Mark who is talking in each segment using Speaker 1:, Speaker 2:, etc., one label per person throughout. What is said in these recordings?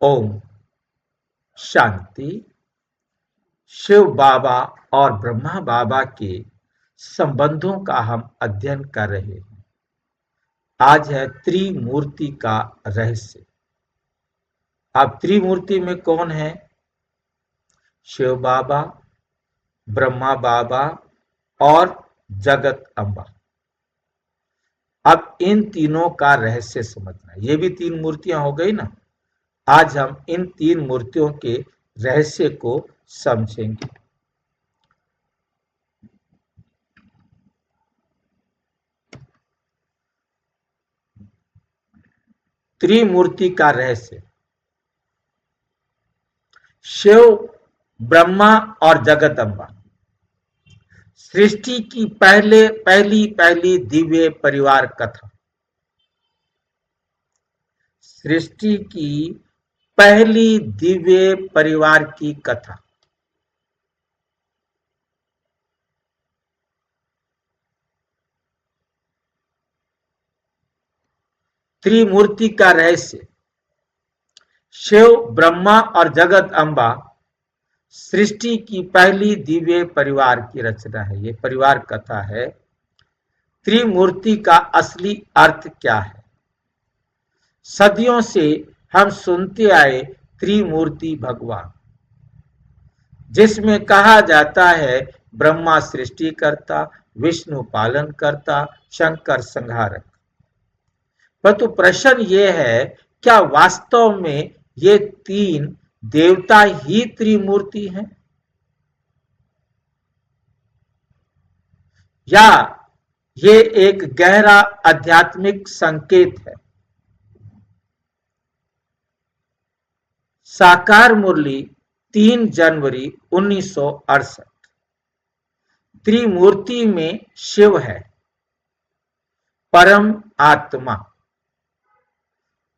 Speaker 1: ओम शांति। शिव बाबा और ब्रह्मा बाबा के संबंधों का हम अध्ययन कर रहे हैं। आज है त्रिमूर्ति का रहस्य। अब त्रिमूर्ति में कौन है? शिव बाबा, ब्रह्मा बाबा और जगत अम्बा। अब इन तीनों का रहस्य समझना है। ये भी तीन मूर्तियां हो गई ना। आज हम इन तीन मूर्तियों के रहस्य को समझेंगे। त्रिमूर्ति का रहस्य। शिव, ब्रह्मा और जगदम्बा सृष्टि की पहली दिव्य परिवार कथा। सृष्टि की पहली दिव्य परिवार की कथा। त्रिमूर्ति का रहस्य। शिव, ब्रह्मा और जगत अम्बा सृष्टि की पहली दिव्य परिवार की रचना है। ये परिवार कथा है। त्रिमूर्ति का असली अर्थ क्या है? सदियों से हम सुनते आए त्रिमूर्ति भगवान, जिसमें कहा जाता है ब्रह्मा सृष्टिकर्ता, विष्णु पालन करता, शंकर संहारक। परंतु प्रश्न ये है, क्या वास्तव में ये तीन देवता ही त्रिमूर्ति हैं, या ये एक गहरा आध्यात्मिक संकेत है? साकार मुरली 3 जनवरी 1968। त्रिमूर्ति में शिव है, परम आत्मा।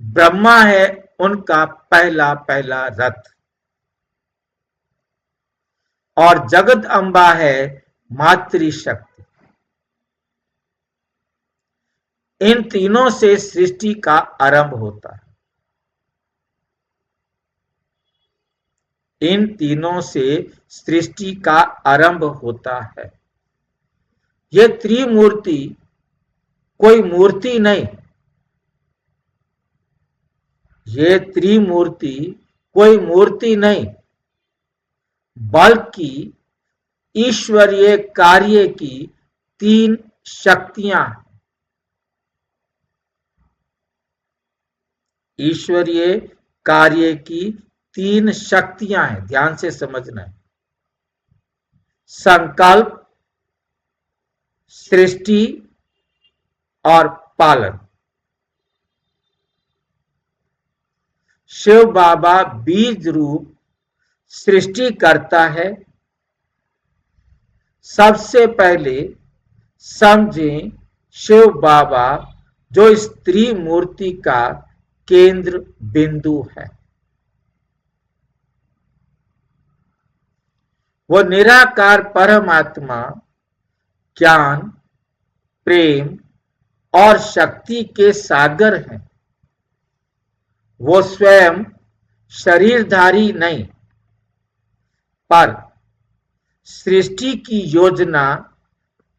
Speaker 1: ब्रह्मा है उनका पहला रथ, और जगत अम्बा है मातृशक्ति। इन तीनों से सृष्टि का आरंभ होता है। इन तीनों से सृष्टि का आरंभ होता है। ये त्रिमूर्ति कोई मूर्ति नहीं। ये त्रिमूर्ति कोई मूर्ति नहीं, बल्कि ईश्वरीय कार्य की तीन शक्तियां हैं। ईश्वरीय कार्य की तीन शक्तियां हैं। ध्यान से समझना है। संकल्प, सृष्टि और पालन। शिव बाबा बीज रूप सृष्टि करता है। सबसे पहले समझें शिव बाबा जो स्त्री मूर्ति का केंद्र बिंदु है। वो निराकार परमात्मा ज्ञान, प्रेम और शक्ति के सागर हैं। वो स्वयं शरीरधारी नहीं, पर सृष्टि की योजना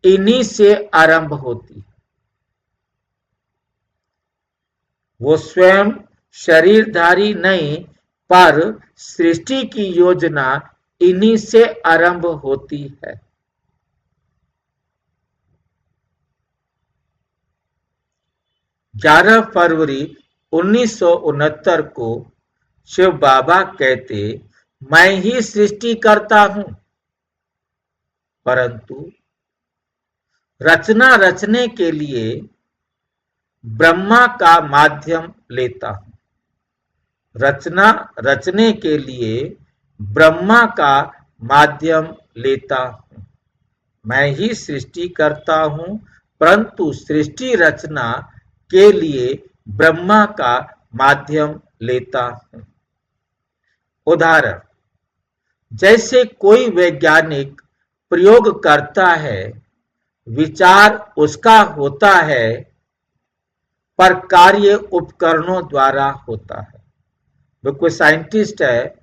Speaker 1: इन्हीं से आरंभ होती है। वो स्वयं शरीरधारी नहीं, पर सृष्टि की योजना इन्हीं से आरंभ होती है। ग्यारह फरवरी 1969 को शिव बाबा कहते, मैं ही सृष्टि करता हूं, परंतु रचना रचने के लिए ब्रह्मा का माध्यम लेता हूं। रचना रचने के लिए ब्रह्मा का माध्यम लेता हूं। मैं ही सृष्टि करता हूं, परंतु सृष्टि रचना के लिए ब्रह्मा का माध्यम लेता हूं। उदाहरण, जैसे कोई वैज्ञानिक प्रयोग करता है, विचार उसका होता है, पर कार्य उपकरणों द्वारा होता है। वो कोई साइंटिस्ट है,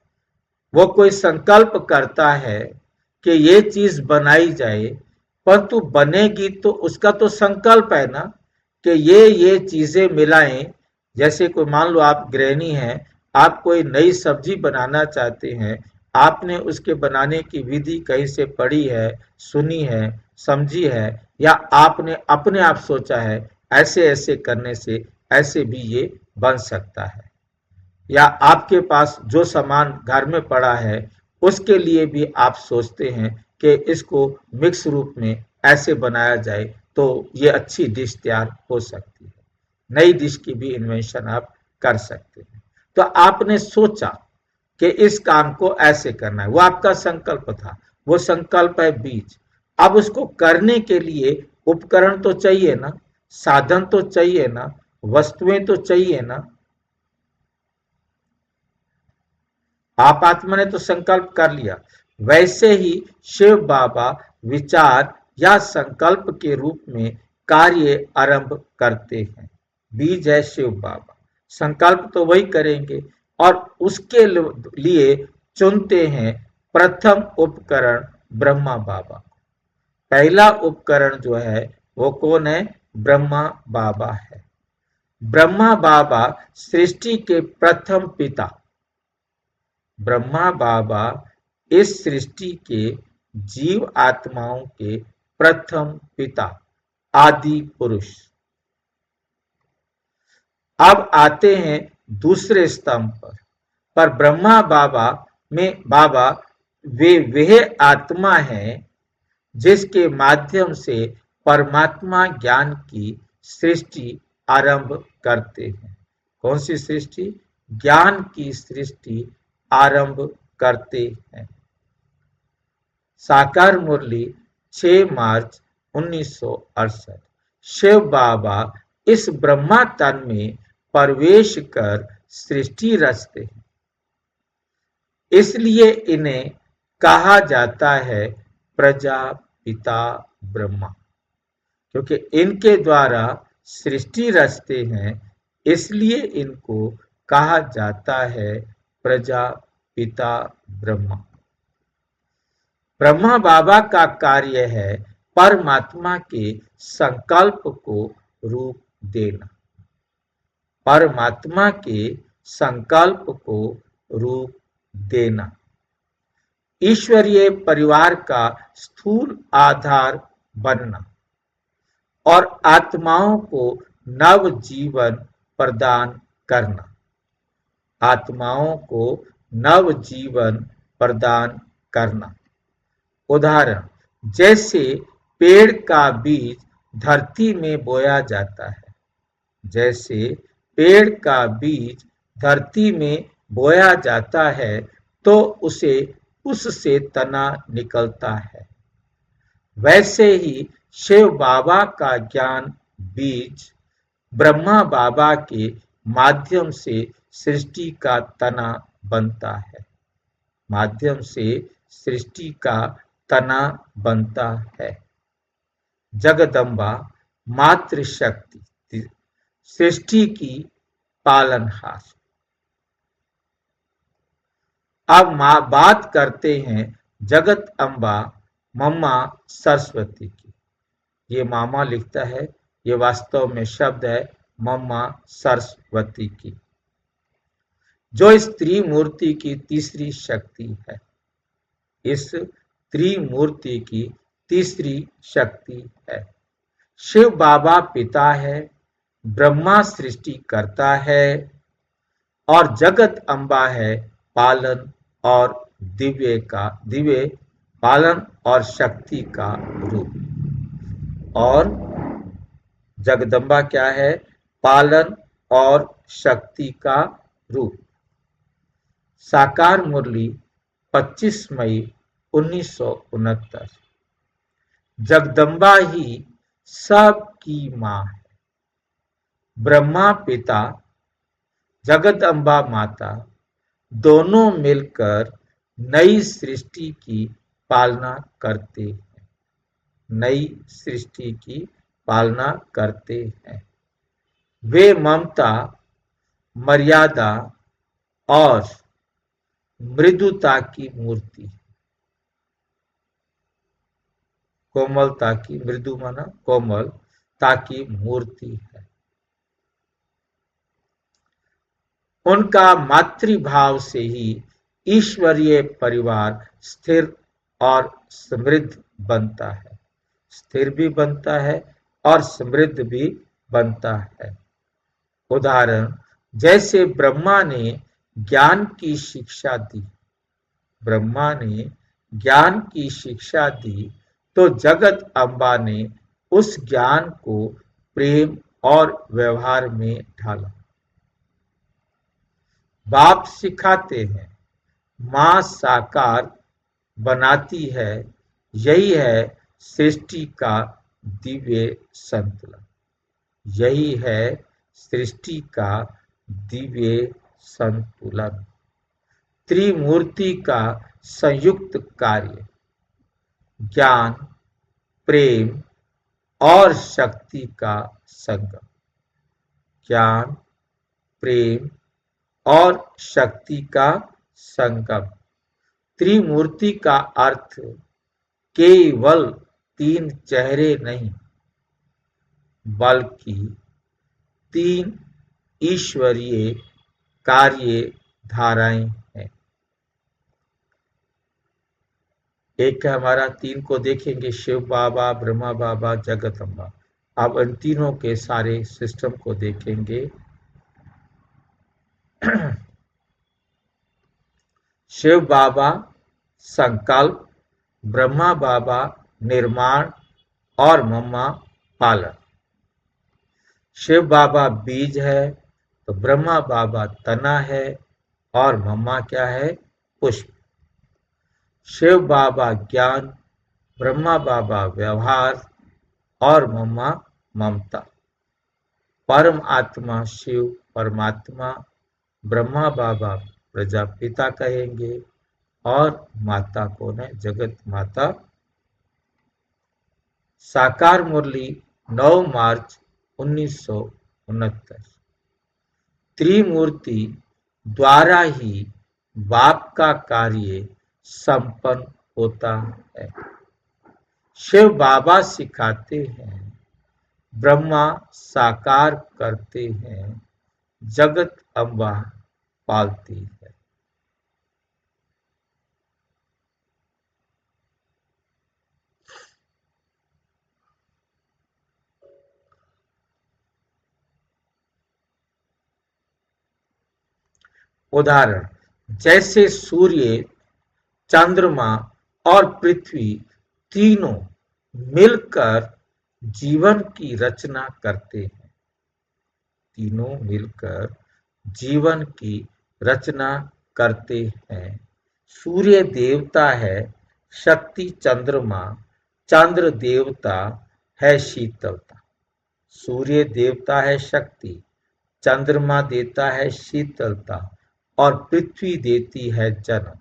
Speaker 1: वो कोई संकल्प करता है कि ये चीज बनाई जाए, परंतु बनेगी तो उसका तो संकल्प है ना कि ये चीजें मिलाएं। जैसे कोई मान लो आप गृहिणी हैं, आप कोई नई सब्जी बनाना चाहते हैं, आपने उसके बनाने की विधि कहीं से पढ़ी है, सुनी है, समझी है, या आपने अपने आप सोचा है ऐसे ऐसे करने से ऐसे भी ये बन सकता है, या आपके पास जो सामान घर में पड़ा है उसके लिए भी आप सोचते हैं कि इसको मिक्स रूप में ऐसे बनाया जाए तो ये अच्छी डिश तैयार हो सकती है, नई डिश की भी इन्वेंशन आप कर सकते हैं। तो आपने सोचा कि इस काम को ऐसे करना है, वो आपका संकल्प था, वो संकल्प है बीज। अब उसको करने के लिए उपकरण तो चाहिए ना, साधन तो चाहिए ना, वस्तुएं तो चाहिए ना। आप आत्मा ने तो संकल्प कर लिया, वैसे ही शिव बाबा विचार या संकल्प के रूप में कार्य आरंभ करते हैं। बीज है शिव बाबा, संकल्प तो वही करेंगे, और उसके लिए चुनते हैं प्रथम उपकरण ब्रह्मा बाबा। पहला उपकरण जो है वो कौन है? ब्रह्मा बाबा है। ब्रह्मा बाबा सृष्टि के प्रथम पिता। ब्रह्मा बाबा इस सृष्टि के जीव आत्माओं के प्रथम पिता, आदि पुरुष। अब आते हैं दूसरे स्तंभ पर ब्रह्मा बाबा में बाबा वे वह आत्मा है जिसके माध्यम से परमात्मा ज्ञान की सृष्टि आरंभ करते हैं। कौन सी सृष्टि? ज्ञान की सृष्टि आरंभ करते हैं। साकार मुरली 6 मार्च 1968। शिव बाबा इस ब्रह्मा तन में प्रवेश कर सृष्टि रचते हैं, इसलिए इन्हें कहा जाता है प्रजापिता ब्रह्मा। क्योंकि इनके द्वारा सृष्टि रचते हैं, इसलिए इनको कहा जाता है प्रजापिता ब्रह्मा। ब्रह्मा बाबा का कार्य है परमात्मा के संकल्प को रूप देना। परमात्मा के संकल्प को रूप देना, ईश्वरीय परिवार का स्थूल आधार बनना और आत्माओं को नव जीवन प्रदान करना। आत्माओं को नव जीवन प्रदान करना। उदाहरण, जैसे पेड़ का बीज धरती में बोया जाता है, जैसे पेड़ का बीज धरती में बोया जाता है तो उससे तना निकलता है, वैसे ही शिव बाबा का ज्ञान बीज ब्रह्मा बाबा के माध्यम से सृष्टि का तना बनता है, माध्यम से सृष्टि का तना बनता है। जगदम्बा मातृशक्ति सृष्टि की पालनहार। अब बात करते हैं जगत अम्बा मम्मा सरस्वती की। ये मामा लिखता है, ये वास्तव में शब्द है मम्मा सरस्वती की, जो इस त्रिमूर्ति की तीसरी शक्ति है। इस त्रिमूर्ति की तीसरी शक्ति है। शिव बाबा पिता है, ब्रह्मा सृष्टि करता है और जगत अम्बा है पालन और दिव्य पालन और शक्ति का रूप। और जगदम्बा क्या है? पालन और शक्ति का रूप। साकार मुरली 25 मई 1969। जगदम्बा ही सबकी मां है। ब्रह्मा पिता, जगदम्बा माता दोनों मिलकर नई सृष्टि की पालना करते हैं, नई सृष्टि की पालना करते हैं। वे ममता, मर्यादा और मृदुता की मूर्ति, कोमलता की, मृदु माना कोमलता की मूर्ति है। उनका मातृभाव से ही ईश्वरीय परिवार स्थिर और समृद्ध बनता है, स्थिर भी बनता है और समृद्ध भी बनता है। उदाहरण, जैसे ब्रह्मा ने ज्ञान की शिक्षा दी, ब्रह्मा ने ज्ञान की शिक्षा दी, तो जगत अम्बा ने उस ज्ञान को प्रेम और व्यवहार में ढाला। बाप सिखाते हैं, मां साकार बनाती है, यही है सृष्टि का दिव्य संतुलन, यही है सृष्टि का दिव्य संतुलन। त्रिमूर्ति का संयुक्त कार्य, ज्ञान, प्रेम और शक्ति का संगम, ज्ञान, प्रेम और शक्ति का संगम। त्रिमूर्ति का अर्थ केवल तीन चेहरे नहीं, बल्कि तीन ईश्वरीय कार्य धाराएं हैं। एक है हमारा, तीन को देखेंगे, शिव बाबा, ब्रह्मा बाबा, जगत अम्बा। अब इन तीनों के सारे सिस्टम को देखेंगे। शिव बाबा संकल्प, ब्रह्मा बाबा निर्माण और मम्मा पालन। शिव बाबा बीज है तो ब्रह्मा बाबा तना है और मम्मा क्या है? पुष्प। शिव बाबा ज्ञान, ब्रह्मा बाबा व्यवहार और मम्मा ममता। परम आत्मा शिव परमात्मा, ब्रह्मा बाबा प्रजापिता कहेंगे और माता को न जगत माता। साकार मुरली 9 मार्च 1969। त्रिमूर्ति द्वारा ही बाप का कार्य संपन्न होता है। शिव बाबा सिखाते हैं, ब्रह्मा साकार करते हैं, जगत अम्बा पालती है। उदाहरण, जैसे सूर्य, चंद्रमा और पृथ्वी तीनों मिलकर जीवन की रचना करते हैं, तीनों मिलकर जीवन की रचना करते हैं। सूर्य देवता है शक्ति, चंद्रमा, चंद्र देवता है शीतलता। सूर्य देवता है शक्ति, चंद्रमा देता है शीतलता और पृथ्वी देती है जन्म।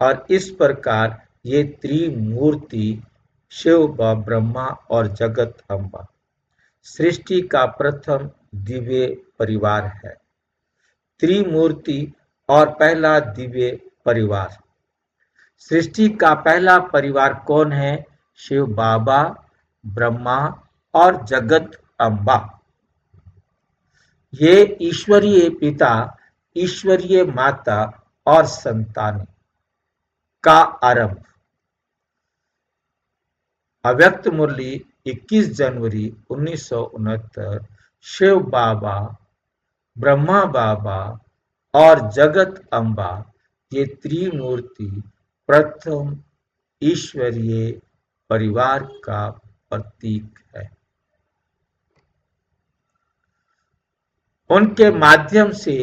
Speaker 1: और इस प्रकार ये त्रिमूर्ति शिव व ब्रह्मा और जगत अम्बा सृष्टि का प्रथम दिव्य परिवार है। त्रिमूर्ति और पहला दिव्य परिवार। सृष्टि का पहला परिवार कौन है? शिव बाबा, ब्रह्मा और जगत अम्बा। ये ईश्वरीय पिता, ईश्वरीय माता और संतान का आरंभ। अव्यक्त मुरली 21 जनवरी 1969। शिव बाबा, ब्रह्मा बाबा और जगत अम्बा ये त्रिमूर्ति प्रथम ईश्वरीय परिवार का प्रतीक है। उनके माध्यम से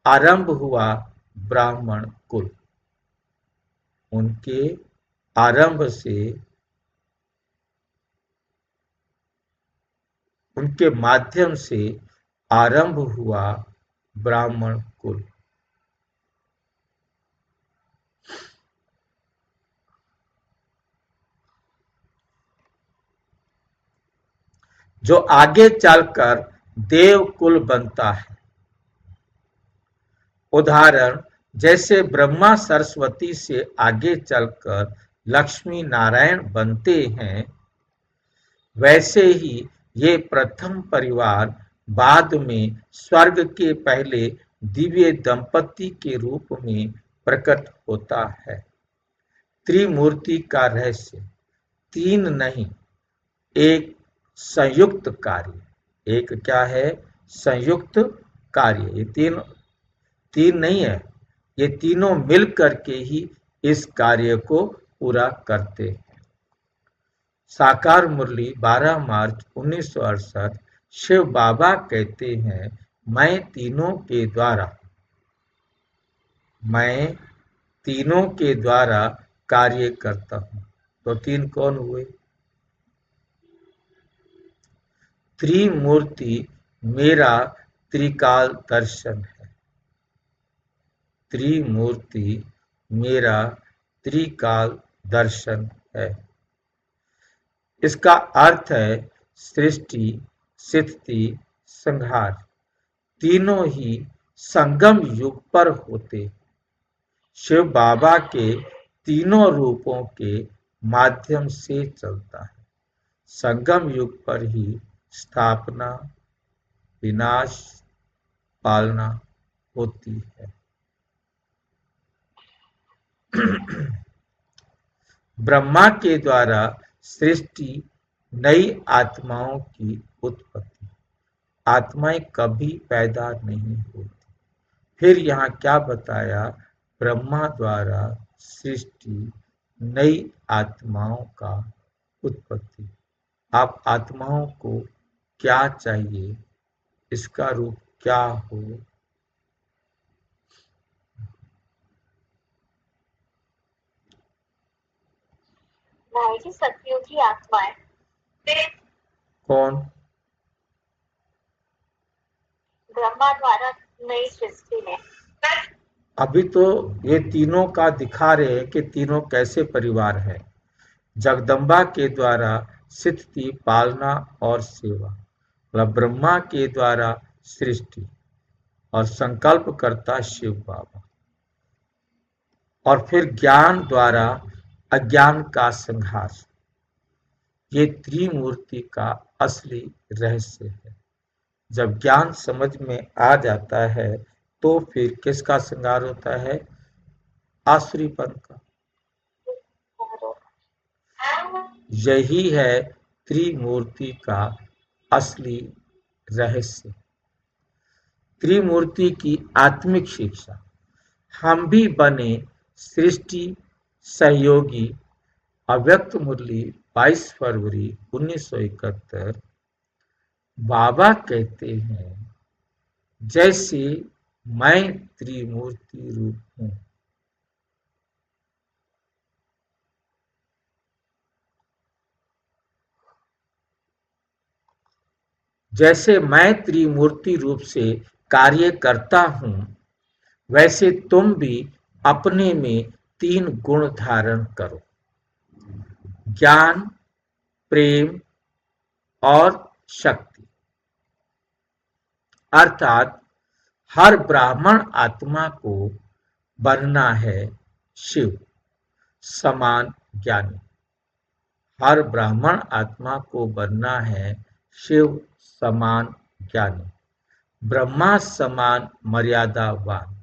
Speaker 1: आरंभ हुआ ब्राह्मण कुल। उनके आरंभ से, उनके माध्यम से आरंभ हुआ ब्राह्मण कुल। जो आगे चलकर देव कुल बनता है। उदाहरण जैसे ब्रह्मा सरस्वती से आगे चलकर लक्ष्मी नारायण बनते हैं, वैसे ही ये प्रथम परिवार बाद में स्वर्ग के पहले दिव्य दंपति के रूप में प्रकट होता है। त्रिमूर्ति का रहस्य तीन नहीं, एक संयुक्त कार्य। एक क्या है? संयुक्त कार्य। ये तीन तीन नहीं है, ये तीनों मिल करके ही इस कार्य को पूरा करते हैं। साकार मुरली 12 मार्च 1968। शिव बाबा कहते हैं, मैं तीनों के द्वारा कार्य करता हूं। तो तीन कौन हुए? त्रिमूर्ति मेरा त्रिकाल दर्शन है। त्रिमूर्ति मेरा त्रिकाल दर्शन है। इसका अर्थ है सृष्टि, स्थिति, संहार तीनों ही संगम युग पर होते। शिव बाबा के तीनों रूपों के माध्यम से चलता है। संगम युग पर ही स्थापना, विनाश, पालना होती है। ब्रह्मा के द्वारा सृष्टि, नई आत्माओं की उत्पत्ति। आत्माएं कभी पैदा नहीं होती। फिर यहाँ क्या बताया? ब्रह्मा द्वारा सृष्टि, नई आत्माओं का उत्पत्ति। आप आत्माओं को क्या चाहिए? इसका रूप क्या हो?
Speaker 2: भाई जी, सत्युग की आत्माएं।
Speaker 1: कौन?
Speaker 2: ब्रह्मा द्वारा नई सृष्टि में।
Speaker 1: अभी तो ये तीनों का दिखा रहे हैं कि तीनों कैसे परिवार है। जगदम्बा के द्वारा स्थिति, पालना और सेवा। मतलब ब्रह्मा के द्वारा सृष्टि और संकल्प करता शिव बाबा, और फिर ज्ञान द्वारा अज्ञान का संहार। ये त्रिमूर्ति का असली रहस्य है। जब ज्ञान समझ में आ जाता है तो फिर किसका संहार होता है? आसुरीपन का। यही है त्रिमूर्ति का असली रहस्य। त्रिमूर्ति की आत्मिक शिक्षा। हम भी बने सृष्टि सहयोगी। अव्यक्त मुरली 22 फरवरी 1971। बाबा कहते हैं, जैसे मैं त्रिमूर्ति रूप हूं, जैसे मैं त्रिमूर्ति रूप से कार्य करता हूं, वैसे तुम भी अपने में तीन गुण धारण करो: ज्ञान, प्रेम और शक्ति। अर्थात हर ब्राह्मण आत्मा को बनना है शिव समान ज्ञानी। हर ब्राह्मण आत्मा को बनना है शिव समान ज्ञानी, ब्रह्मा समान मर्यादावान,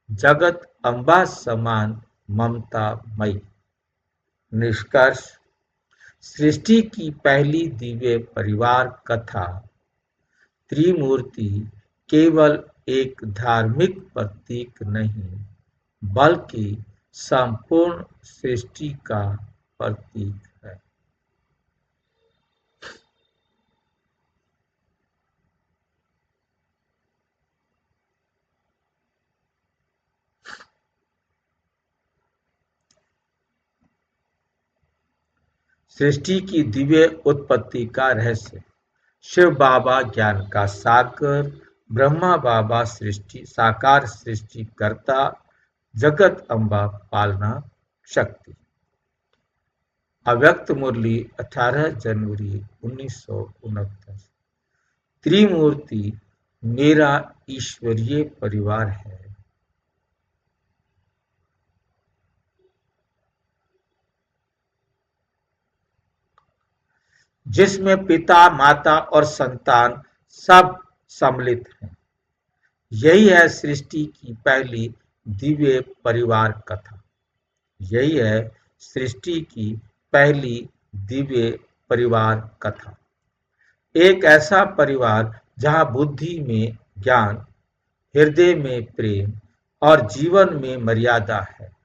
Speaker 1: जगत अम्बा समान ममतामयी। निष्कर्ष: सृष्टि की पहली दिव्य परिवार कथा त्रिमूर्ति केवल एक धार्मिक प्रतीक नहीं, बल्कि संपूर्ण सृष्टि का प्रतीक है। सृष्टि की दिव्य उत्पत्ति का रहस्य। शिव बाबा ज्ञान का सागर, ब्रह्मा बाबा सृष्टि साकार सृष्टिकर्ता, जगत अम्बा पालना शक्ति। अव्यक्त मुरली 18 जनवरी 1969। त्रिमूर्ति मेरा ईश्वरीय परिवार है। जिसमें पिता, माता और संतान सब सम्मिलित हैं। यही है सृष्टि की पहली दिव्य परिवार कथा। यही है सृष्टि की पहली दिव्य परिवार कथा। एक ऐसा परिवार जहां बुद्धि में ज्ञान, हृदय में प्रेम और जीवन में मर्यादा है।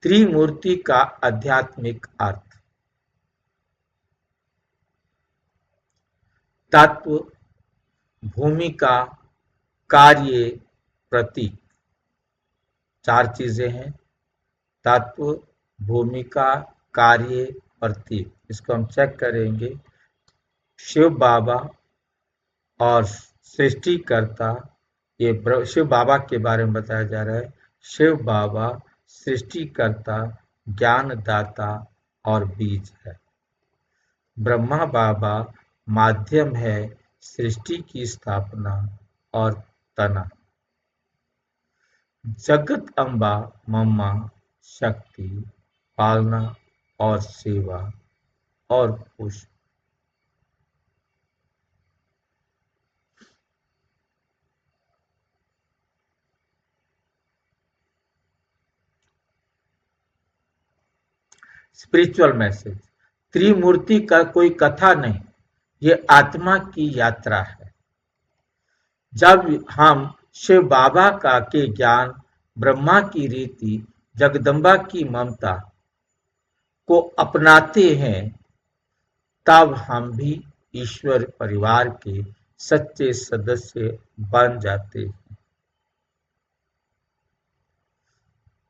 Speaker 1: त्रिमूर्ति का आध्यात्मिक अर्थ। तत्व, भूमिका, कार्य, प्रतीक। चार चीजें हैं: तत्व, भूमिका, कार्य, प्रतीक। इसको हम चेक करेंगे। शिव बाबा और सृष्टिकर्ता, ये शिव बाबा के बारे में बताया जा रहा है। शिव बाबा सृष्टिकर्ता, ज्ञानदाता और बीज है। ब्रह्मा बाबा माध्यम है सृष्टि की स्थापना और तना। जगत अम्बा मम्मा शक्ति, पालना और सेवा और पुष्प। Spiritual message. त्रिमूर्ति का कोई कथा नहीं, ये आत्मा की यात्रा है। जब हम शिव बाबा का के ज्ञान, ब्रह्मा की रीति, जगदम्बा की ममता को अपनाते हैं, तब हम भी ईश्वर परिवार के सच्चे सदस्य बन जाते हैं।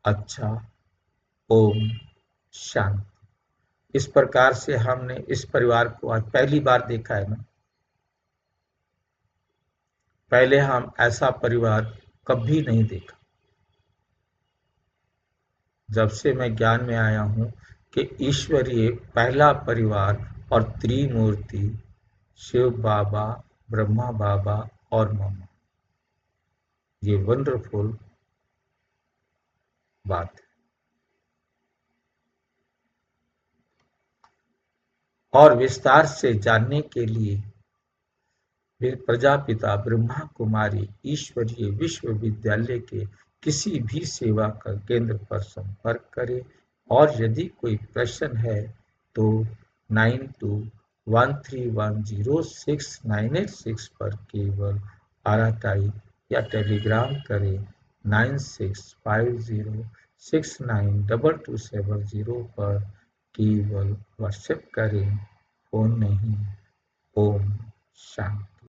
Speaker 1: अच्छा, ओम शांति। इस प्रकार से हमने इस परिवार को आज पहली बार देखा है ना। पहले हम ऐसा परिवार कभी नहीं देखा। जब से मैं ज्ञान में आया हूं कि ईश्वरीय पहला परिवार और त्रिमूर्ति शिव बाबा, ब्रह्मा बाबा और मम्मा, ये वंडरफुल बात है। और विस्तार से जानने के लिए प्रजापिता ब्रह्मा कुमारी ईश्वरीय विश्वविद्यालय के किसी भी सेवा का केंद्र पर संपर्क करें। और यदि कोई प्रश्न है तो 9213106986 पर केवल RTI या टेलीग्राम करें। 9650692270 पर केवल व्हाट्सएप करें, फोन नहीं। ओम शांति।